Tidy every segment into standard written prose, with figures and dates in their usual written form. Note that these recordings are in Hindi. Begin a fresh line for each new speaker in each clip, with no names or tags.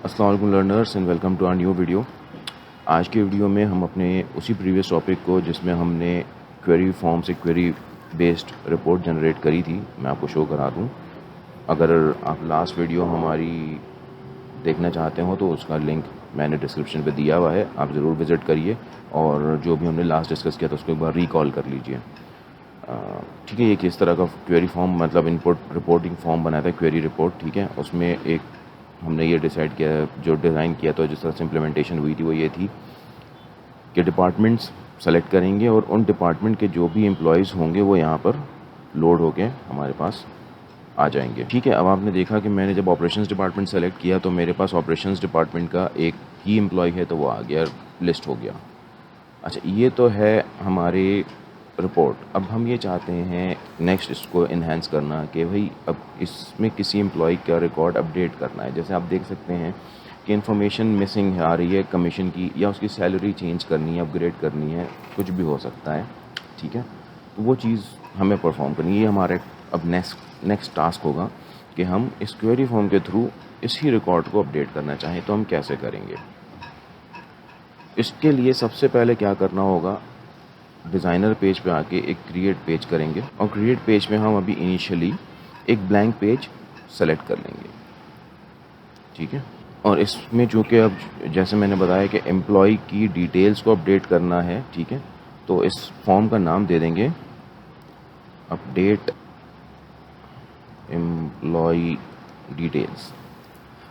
अस्सलाम वालेकुम learners and welcome to our new video. आज की वीडियो में हम अपने उसी प्रीवियस टॉपिक को जिसमें हमने क्वेरी फॉर्म से क्वेरी बेस्ड रिपोर्ट जनरेट करी थी, मैं आपको शो करा दूं। अगर आप लास्ट वीडियो हमारी देखना चाहते हो तो उसका लिंक मैंने डिस्क्रिप्शन पे दिया हुआ है, आप ज़रूर विज़िट करिए और जो भी हमने लास्ट डिस्कस किया था उसको एक बार रिकॉल कर लीजिए। ठीक है, ये किस तरह का क्वेरी फॉर्म मतलब इनपुट रिपोर्टिंग फॉर्म बनाया था, क्वेरी रिपोर्ट। ठीक है, उसमें एक हमने ये डिसाइड किया, जो डिज़ाइन किया था, जिस तरह से इम्प्लीमेंटेशन हुई थी वो ये थी कि डिपार्टमेंट्स सेलेक्ट करेंगे और उन डिपार्टमेंट के जो भी एम्प्लॉयज़ होंगे वो यहाँ पर लोड होके हमारे पास आ जाएंगे। ठीक है, अब आपने देखा कि मैंने जब ऑपरेशंस डिपार्टमेंट सेलेक्ट किया तो मेरे पास ऑपरेशंस डिपार्टमेंट का एक ही एम्प्लॉय है तो वो आ गया, लिस्ट हो गया। अच्छा, ये तो है हमारे रिपोर्ट। अब हम ये चाहते हैं नेक्स्ट इसको इन्हेंस करना कि भाई अब इसमें किसी एम्प्लॉय का रिकॉर्ड अपडेट करना है। जैसे आप देख सकते हैं कि इन्फॉर्मेशन मिसिंग आ रही है कमीशन की, या उसकी सैलरी चेंज करनी है, अपग्रेड करनी है, कुछ भी हो सकता है। ठीक है, तो वो चीज़ हमें परफॉर्म करनी है। ये हमारे अब नेक्स्ट टास्क होगा कि हम इस क्वेरी फॉर्म के थ्रू इसी रिकॉर्ड को अपडेट करना चाहें तो हम कैसे करेंगे। इसके लिए सबसे पहले क्या करना होगा, डिज़ाइनर पेज पे आके एक क्रिएट पेज करेंगे और क्रिएट पेज में हम अभी इनिशियली एक ब्लैंक पेज सेलेक्ट कर लेंगे। ठीक है, और इसमें चूँकि अब जैसे मैंने बताया कि एम्प्लॉय की डिटेल्स को अपडेट करना है, ठीक है, तो इस फॉर्म का नाम दे देंगे अपडेट एम्प्लॉय डिटेल्स।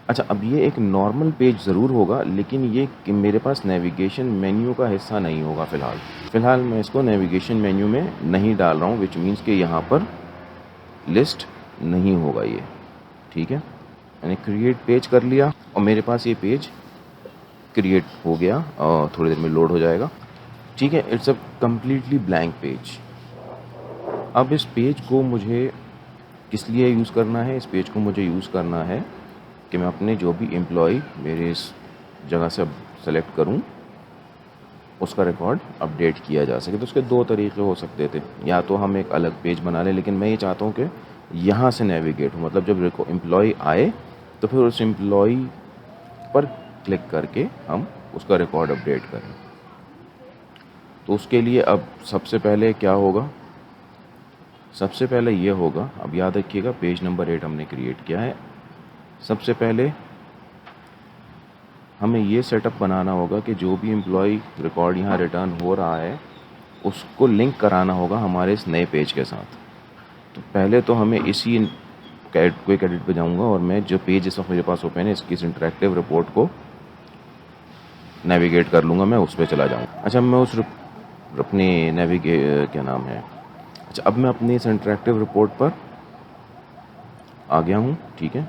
अच्छा, अब ये एक नॉर्मल पेज ज़रूर होगा लेकिन ये कि मेरे पास नेविगेशन मेन्यू का हिस्सा नहीं होगा। फ़िलहाल मैं इसको नेविगेशन मेन्यू में नहीं डाल रहा हूँ, विच मीन्स कि यहाँ पर लिस्ट नहीं होगा ये। ठीक है, मैंने क्रिएट पेज कर लिया और मेरे पास ये पेज क्रिएट हो गया और थोड़ी देर में लोड हो जाएगा। ठीक है, it's a completely blank page. अब इस पेज को मुझे किस लिए यूज़ करना है? इस पेज को मुझे यूज़ करना है कि मैं अपने जो भी एम्प्लॉय मेरे इस जगह से सेलेक्ट करूं उसका रिकॉर्ड अपडेट किया जा सके। तो उसके दो तरीके हो सकते थे, या तो हम एक अलग पेज बना लें, लेकिन मैं ये चाहता हूं कि यहाँ से नेविगेट हो, मतलब जब एम्प्लॉय आए तो फिर उस एम्प्लॉय पर क्लिक करके हम उसका रिकॉर्ड अपडेट करें। तो उसके लिए अब सबसे पहले क्या होगा, सबसे पहले ये होगा, अब याद रखिएगा पेज नंबर 8 हमने क्रिएट किया है। सबसे पहले हमें ये सेटअप बनाना होगा कि जो भी एम्प्लॉय रिकॉर्ड यहाँ रिटर्न हो रहा है उसको लिंक कराना होगा हमारे इस नए पेज के साथ। तो पहले तो हमें इसी क्विक एडिट पे जाऊँगा और मैं जो पेज इस वक्त मेरे पास ओपन है इसकी इस इंटरेक्टिव रिपोर्ट को नेविगेट कर लूँगा, मैं उस पर चला जाऊँगा। अच्छा, मैं उस अपनी क्या नाम है, अच्छा अब मैं अपनी इस इंटरेक्टिव रिपोर्ट पर आ गया हूँ। ठीक है,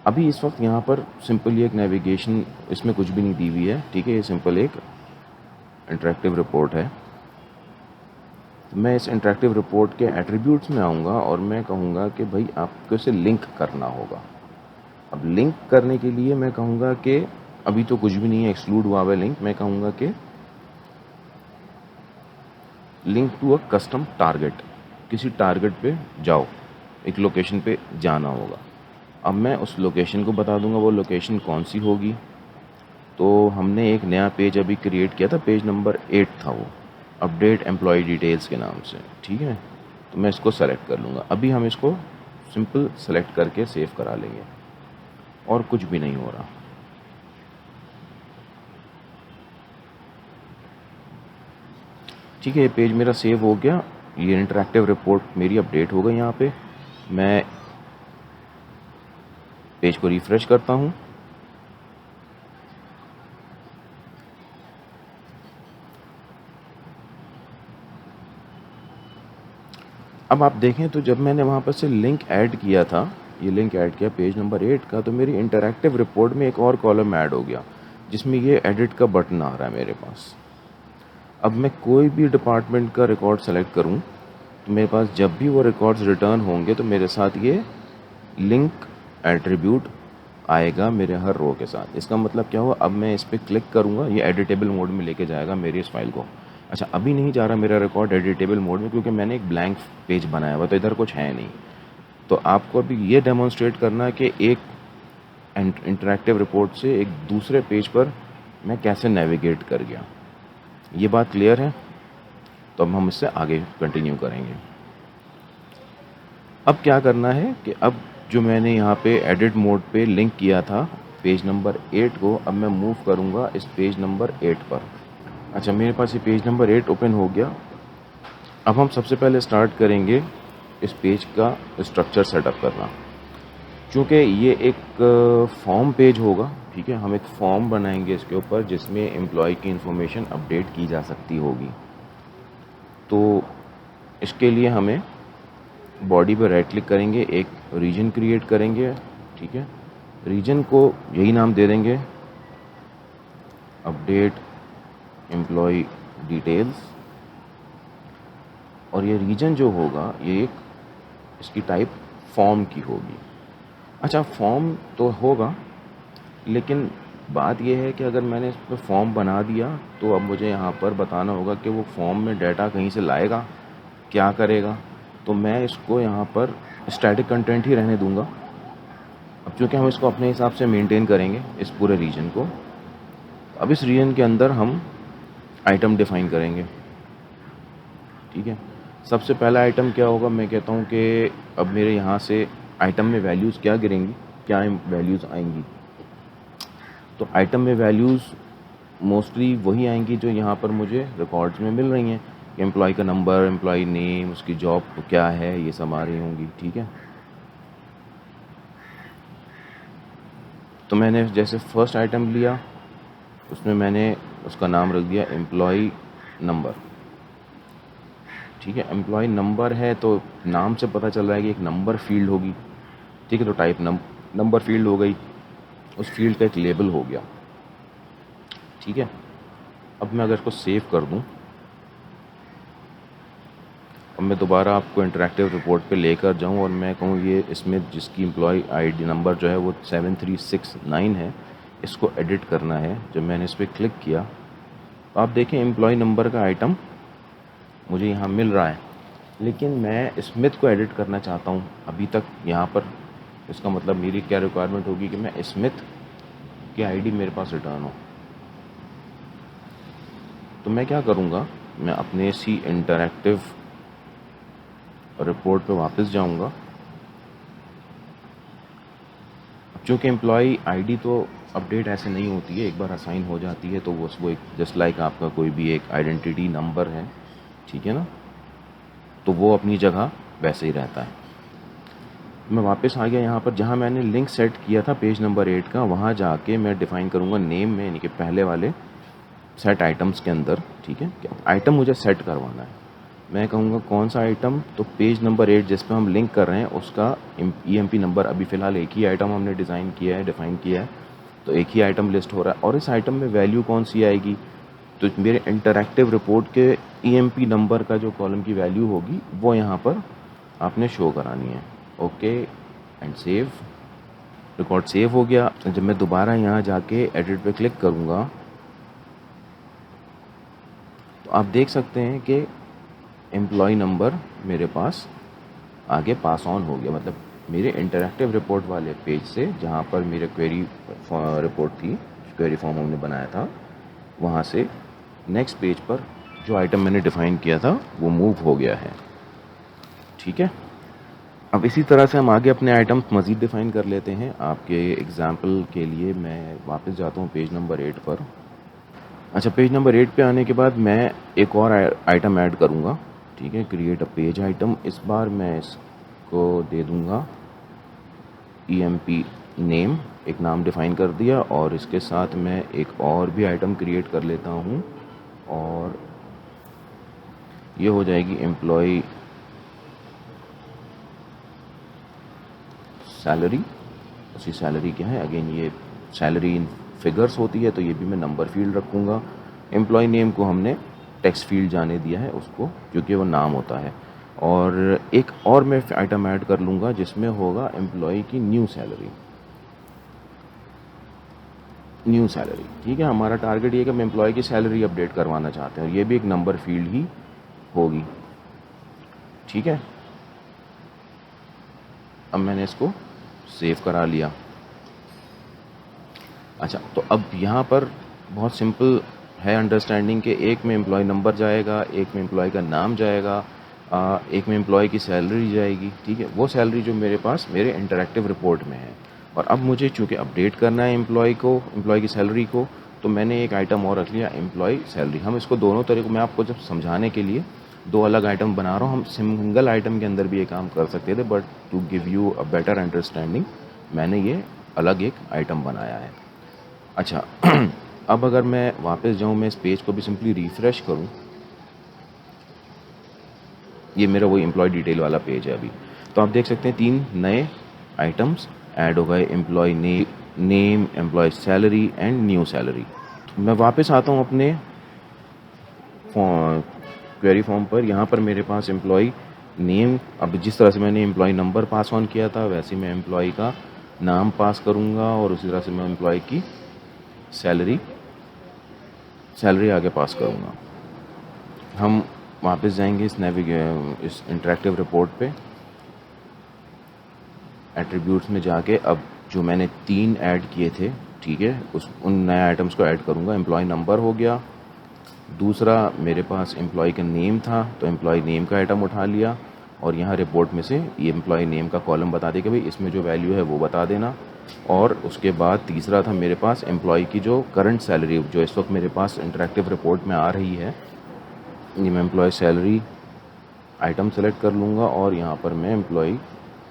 अभी इस वक्त यहाँ पर सिंपल एक नेविगेशन, इसमें कुछ भी नहीं दी हुई है। ठीक है, ये सिंपल एक इंटरेक्टिव रिपोर्ट है। मैं इस इंटरेक्टिव रिपोर्ट के एट्रीब्यूट्स में आऊँगा और मैं कहूँगा कि भाई आपको इसे लिंक करना होगा। अब लिंक करने के लिए मैं कहूँगा कि अभी तो कुछ भी नहीं है, एक्सक्लूड हुआ है लिंक। मैं कहूँगा कि link to a custom target, किसी टारगेट पे जाओ, एक लोकेशन पे जाना होगा। अब मैं उस लोकेशन को बता दूंगा, वो लोकेशन कौन सी होगी। तो हमने एक नया पेज अभी क्रिएट किया था, पेज नंबर 8 था वो, अपडेट एम्प्लॉय डिटेल्स के नाम से। ठीक है, तो मैं इसको सेलेक्ट कर लूँगा। अभी हम इसको सिंपल सेलेक्ट करके सेव करा लेंगे और कुछ भी नहीं हो रहा। ठीक है, ये पेज मेरा सेव हो गया, ये इंटरेक्टिव रिपोर्ट मेरी अपडेट हो गई। यहाँ पे मैं पेज को रिफ़्रेश करता हूँ। अब आप देखें तो जब मैंने वहाँ पर से लिंक ऐड किया था, ये लिंक ऐड किया पेज नंबर 8 का, तो मेरी इंटरैक्टिव रिपोर्ट में एक और कॉलम ऐड हो गया जिसमें ये एडिट का बटन आ रहा है मेरे पास। अब मैं कोई भी डिपार्टमेंट का रिकॉर्ड सेलेक्ट करूँ तो मेरे पास जब भी वो रिकॉर्ड्स रिटर्न होंगे तो मेरे साथ ये लिंक एट्रीब्यूट आएगा मेरे हर रो के साथ। इसका मतलब क्या हुआ, अब मैं इस पर क्लिक करूँगा, ये एडिटेबल मोड में लेके जाएगा मेरी इस फाइल को। अच्छा, अभी नहीं जा रहा मेरा रिकॉर्ड एडिटेबल मोड में क्योंकि मैंने एक ब्लैंक पेज बनाया हुआ, तो इधर कुछ है नहीं। तो आपको अभी ये डेमोन्स्ट्रेट करना है कि एक इंटरैक्टिव रिपोर्ट से एक दूसरे पेज पर मैं कैसे नेविगेट कर गया। ये बात क्लियर है? तो अब हम इससे आगे कंटिन्यू करेंगे। अब क्या करना है कि अब जो मैंने यहाँ पे एडिट मोड पे लिंक किया था पेज नंबर 8 को, अब मैं मूव करूँगा इस पेज नंबर 8 पर। अच्छा, मेरे पास ये पेज नंबर 8 ओपन हो गया। अब हम सबसे पहले स्टार्ट करेंगे इस पेज का स्ट्रक्चर सेटअप करना। चूँकि ये एक फॉर्म पेज होगा, ठीक है, हम एक फॉर्म बनाएंगे इसके ऊपर जिसमें एम्प्लॉय की इन्फॉर्मेशन अपडेट की जा सकती होगी। तो इसके लिए हमें बॉडी पर राइट क्लिक करेंगे, एक रीजन क्रिएट करेंगे, ठीक है। रीजन को यही नाम दे देंगे, अपडेट एम्प्लॉय डिटेल्स। और ये रीजन जो होगा ये एक इसकी टाइप फॉर्म की होगी। अच्छा, फॉर्म तो होगा, लेकिन बात यह है कि अगर मैंने इस पर फॉर्म बना दिया तो अब मुझे यहाँ पर बताना होगा कि वो फॉर्म में डाटा कहीं से लाएगा, क्या करेगा। तो मैं इसको यहाँ पर स्टैटिक कंटेंट ही रहने दूंगा। अब चूँकि हम इसको अपने हिसाब से मेंटेन करेंगे इस पूरे रीजन को, अब इस रीजन के अंदर हम आइटम डिफ़ाइन करेंगे, ठीक है। सबसे पहला आइटम क्या होगा, मैं कहता हूँ कि अब मेरे यहाँ से आइटम में वैल्यूज़ क्या गिरेंगी, क्या वैल्यूज़ आएंगी। तो आइटम में वैल्यूज़ मोस्टली वही आएंगी जो यहाँ पर मुझे रिकॉर्ड्स में मिल रही हैं। एम्प्लॉय का नंबर, एम्प्लॉय नेम, उसकी जॉब क्या है, ये सब आ रही होंगी, ठीक है। तो मैंने जैसे फर्स्ट आइटम लिया, उसमें मैंने उसका नाम रख दिया एम्प्लॉय नंबर, ठीक है। एम्प्लॉय नंबर है तो नाम से पता चल रहा है कि एक नंबर फील्ड होगी, ठीक है। तो टाइप नंबर फील्ड हो गई, उस फील्ड का एक लेबल हो गया, ठीक है। अब मैं अगर इसको सेव कर दूं, अब मैं दोबारा आपको इंटरैक्टिव रिपोर्ट पे लेकर जाऊं और मैं कहूं ये इसमें जिसकी एम्प्लॉय आईडी नंबर जो है वो 7369 है, इसको एडिट करना है। जब मैंने इस पर क्लिक किया तो आप देखें एम्प्लॉय नंबर का आइटम मुझे यहाँ मिल रहा है, लेकिन मैं स्मिथ को एडिट करना चाहता हूँ अभी तक यहाँ पर। इसका मतलब मेरी क्या रिक्वायरमेंट होगी कि मैं स्मिथ की आईडी मेरे पास रिटर्न हो। तो मैं क्या करूँगा, मैं अपने सी इंटरैक्टिव रिपोर्ट पे वापस जाऊँगा। चूँकि एम्प्लॉय आईडी तो अपडेट ऐसे नहीं होती है, एक बार असाइन हो जाती है तो वो एक जस्ट लाइक आपका कोई भी एक आइडेंटिटी नंबर है, ठीक है ना, तो वो अपनी जगह वैसे ही रहता है। मैं वापस आ गया यहाँ पर जहाँ मैंने लिंक सेट किया था पेज नंबर 8 का, वहाँ जाके मैं डिफ़ाइन करूँगा नेम में, यानी कि पहले वाले सेट आइटम्स के अंदर, ठीक है। आइटम मुझे सेट करवाना है, मैं कहूँगा कौन सा आइटम, तो पेज नंबर 8 जिस पर हम लिंक कर रहे हैं उसका EMP नंबर। अभी फ़िलहाल एक ही आइटम हमने डिज़ाइन किया है, डिफ़ाइन किया है, तो एक ही आइटम लिस्ट हो रहा है। और इस आइटम में वैल्यू कौन सी आएगी, तो मेरे इंटरैक्टिव रिपोर्ट के EMP नंबर का जो कॉलम की वैल्यू होगी वो यहाँ पर आपने शो करानी है। Okay and save. Record save हो गया। जब मैं दोबारा यहाँ जाके एडिट पे क्लिक करूँगा तो आप देख सकते हैं कि एम्प्लॉय नंबर मेरे पास आगे पास ऑन हो गया। मतलब मेरे इंटरैक्टिव रिपोर्ट वाले पेज से, जहाँ पर मेरे क्वेरी रिपोर्ट थी, क्वेरी फॉर्म हमने बनाया था, वहाँ से नेक्स्ट पेज पर जो आइटम मैंने डिफ़ाइन किया था वो मूव हो गया है, ठीक है। अब इसी तरह से हम आगे अपने आइटम्स मज़ीद डिफ़ाइन कर लेते हैं। आपके एग्जाम्पल के लिए मैं वापस जाता हूँ पेज नंबर 8 पर। अच्छा, पेज नंबर 8 पे आने के बाद मैं एक और आइटम ऐड करूँगा, ठीक है, क्रिएट अ पेज आइटम। इस बार मैं इसको दे दूँगा EMP नेम, एक नाम डिफ़ाइन कर दिया, और इसके साथ मैं एक और भी आइटम क्रिएट कर लेता हूँ और ये हो जाएगी एम्प्लॉय सैलरी। उसी सैलरी क्या है, अगेन ये सैलरी इन फिगर्स होती है तो ये भी मैं नंबर फील्ड रखूँगा। एम्प्लॉय नेम को हमने टेक्स्ट फील्ड जाने दिया है उसको, क्योंकि वो नाम होता है। और एक और मैं आइटम ऐड कर लूँगा जिसमें होगा एम्प्लॉय की न्यू सैलरी, न्यू सैलरी, ठीक है। हमारा टारगेट ये है कि हम एम्प्लॉय की सैलरी अपडेट करवाना चाहते हैं और ये भी एक नंबर फील्ड ही होगी, ठीक है। अब मैंने इसको सेव करा लिया। अच्छा, तो अब यहाँ पर बहुत सिंपल है अंडरस्टैंडिंग कि एक में एम्प्लॉय नंबर जाएगा, एक में एम्प्लॉय का नाम जाएगा, एक में एम्प्लॉय की सैलरी जाएगी, ठीक है। वो सैलरी जो मेरे पास मेरे इंटरैक्टिव रिपोर्ट में है। और अब मुझे चूँकि अपडेट करना है एम्प्लॉय की सैलरी को, तो मैंने एक आइटम और रख लिया, एम्प्लॉय सैलरी। हम इसको दोनों तरीक़ों मैं आपको जब समझाने के लिए 2 अलग आइटम बना रहा हूँ। हम सिंगल आइटम के अंदर भी ये काम कर सकते थे, but to give you a better understanding मैंने ये अलग एक आइटम बनाया है। अच्छा अब अगर मैं वापस जाऊँ, मैं इस पेज को भी सिंपली रिफ़्रेश करूँ, ये मेरा वही एम्प्लॉय डिटेल वाला पेज है अभी। तो आप देख सकते हैं 3 नए आइटम्स ऐड हो गए, employ name, employ salary and new salary. मैं वापस आता हूँ अपने क्वेरी फॉर्म पर। यहाँ पर मेरे पास एम्प्लॉय नेम, अब जिस तरह से मैंने एम्प्लॉय नंबर पास ऑन किया था वैसे मैं एम्प्लॉय का नाम पास करूँगा और उसी तरह से मैं एम्प्लॉय की सैलरी आगे पास करूँगा। हम वापस जाएंगे इस इंटरैक्टिव रिपोर्ट पे, एट्रीब्यूट्स में जाके अब जो मैंने 3 ऐड किए थे, ठीक है, उन नए आइटम्स को ऐड करूँगा। एम्प्लॉय नंबर हो गया, दूसरा मेरे पास एम्प्लॉय का नेम था तो एम्प्लॉय नेम का आइटम उठा लिया और यहाँ रिपोर्ट में से ये एम्प्लॉय नेम का कॉलम बता दे कि भाई इसमें जो वैल्यू है वो बता देना। और उसके बाद तीसरा था मेरे पास एम्प्लॉय की जो करंट सैलरी जो इस वक्त मेरे पास इंटरैक्टिव रिपोर्ट में आ रही है, ये मैं एम्प्लॉय सैलरी आइटम सेलेक्ट कर लूँगा और यहाँ पर मैं एम्प्लॉय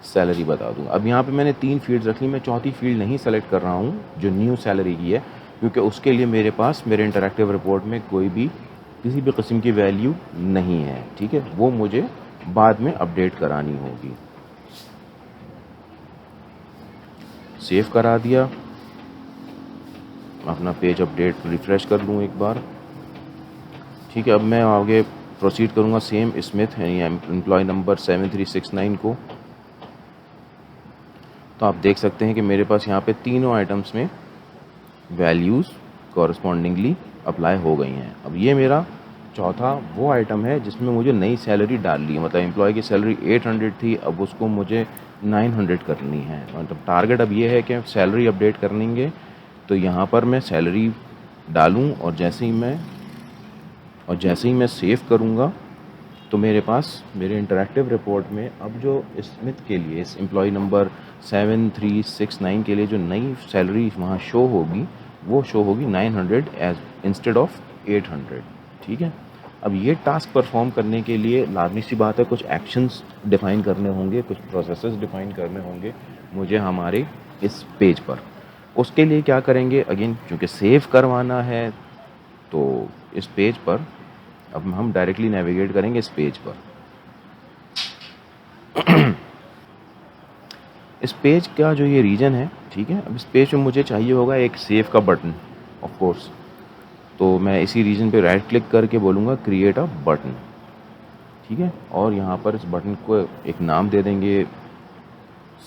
सैलरी बता दूँगा। अब यहाँ पे मैंने 3 फील्ड्स रख ली, मैं चौथी फील्ड नहीं सेलेक्ट कर रहा हूँ जो न्यू सैलरी की है, क्योंकि उसके लिए मेरे पास मेरे इंटरैक्टिव रिपोर्ट में किसी भी किस्म की वैल्यू नहीं है, ठीक है। वो मुझे बाद में अपडेट करानी होगी। सेव करा दिया, अपना पेज अपडेट रिफ़्रेश कर लूँ एक बार, ठीक है। अब मैं आगे प्रोसीड करूँगा सेम स्मिथ है या एम्प्लॉय नंबर 7369 को। तो आप देख सकते हैं कि मेरे पास यहाँ पे तीनों आइटम्स में वैल्यूज़ कॉरस्पॉन्डिंगली अप्लाई हो गई हैं। अब ये मेरा चौथा वो आइटम है जिसमें मुझे नई सैलरी डालनी है, मतलब एम्प्लॉय की सैलरी 800 थी, अब उसको मुझे 900 करनी है। मतलब टारगेट अब ये है कि सैलरी अपडेट करनी है, तो यहाँ पर मैं सैलरी डालूँ और जैसे ही मैं सेव करूँगा तो मेरे पास मेरे इंटरैक्टिव रिपोर्ट में अब जो स्मिथ के लिए इस एम्प्लॉय नंबर 7369 के लिए जो नई सैलरी वहाँ शो होगी वो शो होगी 900 एज इंस्टेड ऑफ 800, ठीक है। अब ये टास्क परफॉर्म करने के लिए लाजमी सी बात है कुछ एक्शंस डिफ़ाइन करने होंगे, कुछ प्रोसेसेस डिफ़ाइन करने होंगे मुझे हमारे इस पेज पर। उसके लिए क्या करेंगे, अगेन चूँकि सेव करवाना है तो इस पेज पर अब हम डायरेक्टली नेविगेट करेंगे इस पेज पर। इस पेज का जो ये रीजन है, ठीक है, अब इस पेज में मुझे चाहिए होगा एक सेव का बटन ऑफ कोर्स। तो मैं इसी रीजन पे राइट क्लिक करके बोलूँगा क्रिएट अ बटन, ठीक है, और यहाँ पर इस बटन को एक नाम दे देंगे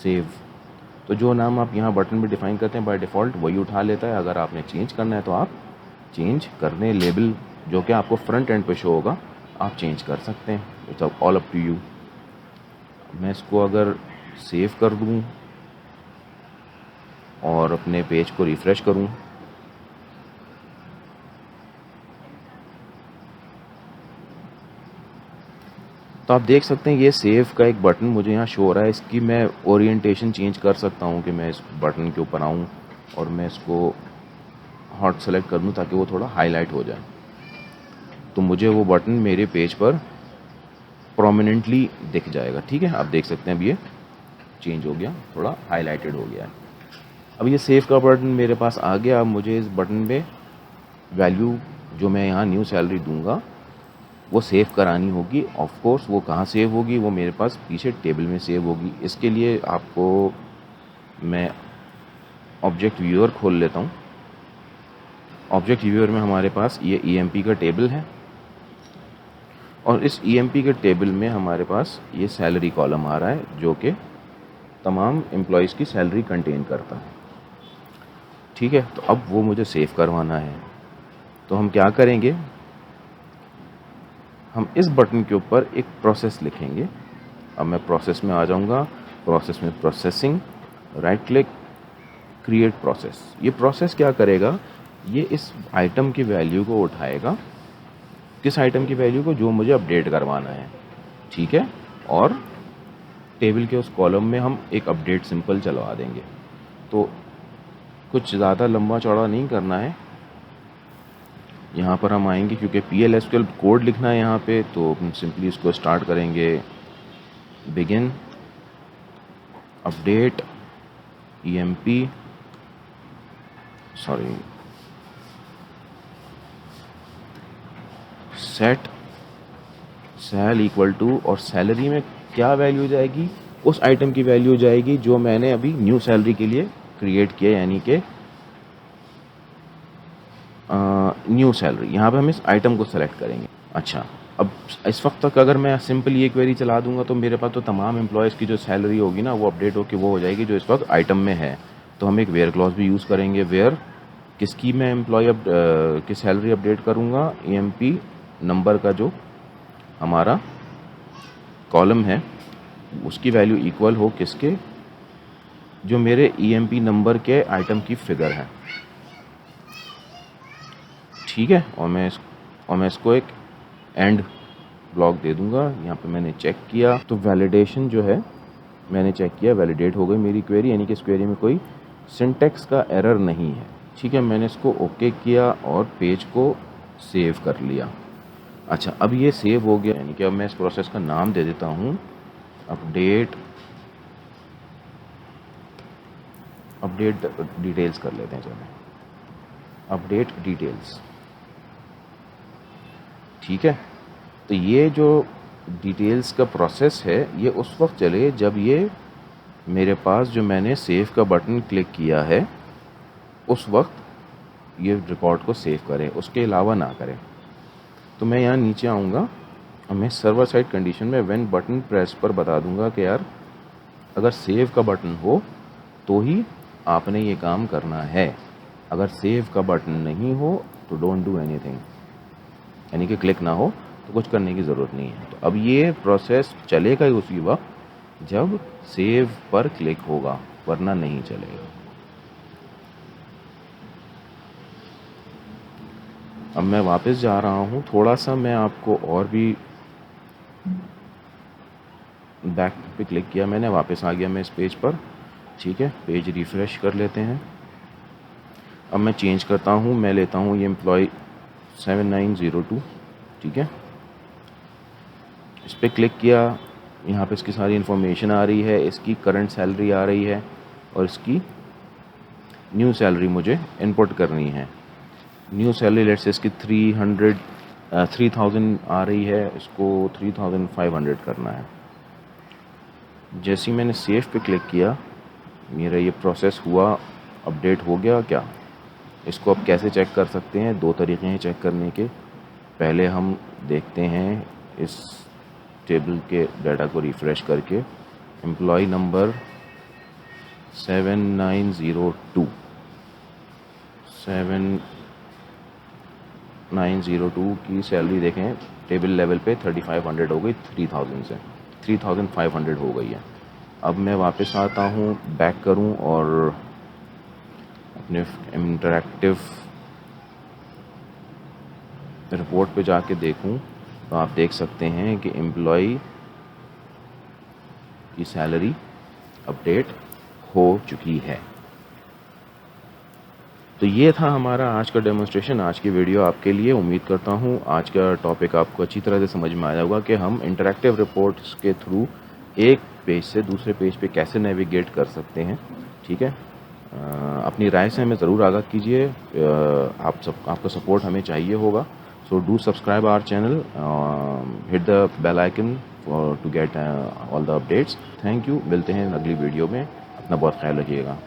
सेव। तो जो नाम आप यहाँ बटन में डिफ़ाइन करते हैं बाय डिफ़ॉल्ट वही उठा लेता है। अगर आपने चेंज करना है तो आप चेंज करने लेबल जो कि आपको फ्रंट एंड पे शो होगा आप चेंज कर सकते हैं, it's all up to you. मैं इसको अगर सेव कर दूँ और अपने पेज को रिफ़्रेश करूँ तो आप देख सकते हैं ये सेव का एक बटन मुझे यहाँ शो हो रहा है। इसकी मैं ओरिएंटेशन चेंज कर सकता हूँ कि मैं इस बटन के ऊपर आऊँ और मैं इसको हॉट सेलेक्ट कर दूँ ताकि वो थोड़ा हाईलाइट हो जाए, तो मुझे वो बटन मेरे पेज पर प्रोमिनेंटली दिख जाएगा, ठीक है। आप देख सकते हैं अब ये चेंज हो गया, थोड़ा हाईलाइटेड हो गया है। अब ये सेव का बटन मेरे पास आ गया। अब मुझे इस बटन पे वैल्यू जो मैं यहाँ न्यू सैलरी दूंगा वो सेव करानी होगी। ऑफ कोर्स वो कहाँ सेव होगी, वो मेरे पास पीछे टेबल में सेव होगी। इसके लिए आपको मैं ऑब्जेक्ट व्यूअर खोल लेता हूँ। ऑब्जेक्ट व्यूअर में हमारे पास ये EMP का टेबल है और इस EMP के टेबल में हमारे पास ये सैलरी कॉलम आ रहा है जो कि तमाम एम्प्लॉयज़ की सैलरी कंटेन करता है, ठीक है। तो अब वो मुझे सेव करवाना है, तो हम क्या करेंगे, हम इस बटन के ऊपर एक प्रोसेस लिखेंगे। अब मैं प्रोसेस में आ जाऊंगा, प्रोसेस में processing, right click, create process. ये प्रोसेस क्या करेगा, ये इस आइटम की वैल्यू को उठाएगा, किस आइटम की वैल्यू को, जो मुझे अपडेट करवाना है, ठीक है, और टेबल के उस कॉलम में हम एक अपडेट सिंपल चलवा देंगे। तो कुछ ज़्यादा लंबा चौड़ा नहीं करना है। यहाँ पर हम आएंगे, क्योंकि PL/SQL कोड लिखना है यहाँ पे, तो हम सिंपली इसको स्टार्ट करेंगे, begin update EMP set sal equal to, और सैलरी में क्या वैल्यू जाएगी, उस आइटम की वैल्यू जाएगी जो मैंने अभी न्यू सैलरी के लिए क्रिएट किया, यानी कि न्यू सैलरी। यहाँ पे हम इस आइटम को सेलेक्ट करेंगे। अच्छा, अब इस वक्त तक अगर मैं सिंपल ये क्वेरी चला दूंगा तो मेरे पास तो तमाम एम्प्लॉयज़ की जो सैलरी होगी ना, वो अपडेट होकर वो हो जाएगी जो इस वक्त आइटम में है। तो हम एक वेयर क्लॉज भी यूज़ करेंगे, वेयर किसकी मैं एम्प्लॉय की सैलरी अपडेट करूँगा, EMP नंबर का जो हमारा कॉलम है उसकी वैल्यू इक्वल हो किसके, जो मेरे EMP नंबर के आइटम की फिगर है, ठीक है। और मैं इसको एक एंड ब्लॉक दे दूंगा। यहाँ पे मैंने चेक किया तो वैलिडेशन जो है, मैंने चेक किया, वैलिडेट हो गई मेरी क्वेरी, यानी कि इस क्वेरी में कोई सिंटैक्स का एरर नहीं है, ठीक है। मैंने इसको ओके किया और पेज को सेव कर लिया। अच्छा, अब ये सेव हो गया, यानी कि अब मैं इस प्रोसेस का नाम दे देता हूँ अपडेट डिटेल्स कर लेते हैं, चलो अपडेट डिटेल्स, ठीक है। तो ये जो डिटेल्स का प्रोसेस है ये उस वक्त चले जब ये मेरे पास जो मैंने सेव का बटन क्लिक किया है उस वक्त ये रिकॉर्ड को सेव करे, उसके अलावा ना करे। तो मैं यहाँ नीचे आऊँगा और मैं सर्वर साइड कंडीशन में व्हेन बटन प्रेस पर बता दूंगा कि यार अगर सेव का बटन हो तो ही आपने ये काम करना है, अगर सेव का बटन नहीं हो तो डोंट डू एनीथिंग, यानी कि क्लिक ना हो तो कुछ करने की ज़रूरत नहीं है। तो अब ये प्रोसेस चलेगा ही उसी वक्त जब सेव पर क्लिक होगा, वरना नहीं चलेगा। अब मैं वापस जा रहा हूँ, थोड़ा सा मैं आपको और भी बैक पे क्लिक किया मैंने, वापस आ गया मैं इस पेज पर, ठीक है। पेज रिफ़्रेश कर लेते हैं। अब मैं चेंज करता हूँ, मैं लेता हूँ ये एम्प्लॉय 7902, ठीक है। इस पर क्लिक किया, यहाँ पे इसकी सारी इन्फॉर्मेशन आ रही है, इसकी करंट सैलरी आ रही है और इसकी न्यू सैलरी मुझे इनपुट करनी है। न्यू सैलरी लेट्स से इसकी 3000 आ रही है, इसको 3500 करना है। जैसे ही मैंने सेव पे क्लिक किया मेरा ये प्रोसेस हुआ, अपडेट हो गया क्या। इसको अब कैसे चेक कर सकते हैं, दो तरीके हैं चेक करने के। पहले हम देखते हैं इस टेबल के डाटा को रिफ़्रेश करके, एम्प्लॉय नंबर 7902 की सैलरी देखें टेबल लेवल पे 3500 हो गई, 3000 से 3500 हो गई है। अब मैं वापस आता हूँ, बैक करूँ और अपने इंटरैक्टिव रिपोर्ट पे जाके देखूँ तो आप देख सकते हैं कि एम्प्लॉय की सैलरी अपडेट हो चुकी है। तो ये था हमारा आज का डेमोन्स्ट्रेशन, आज की वीडियो आपके लिए। उम्मीद करता हूँ आज का टॉपिक आपको अच्छी तरह से समझ में आया होगा कि हम इंटरैक्टिव रिपोर्ट्स के थ्रू एक पेज से दूसरे पेज पे कैसे नेविगेट कर सकते हैं, ठीक है। अपनी राय से हमें ज़रूर आगाह कीजिए, आपका सपोर्ट हमें चाहिए होगा। So do subscribe our channel, hit the bell icon to get all the updates. Thank you, मिलते हैं अगली वीडियो में, अपना बहुत ख्याल रखिएगा।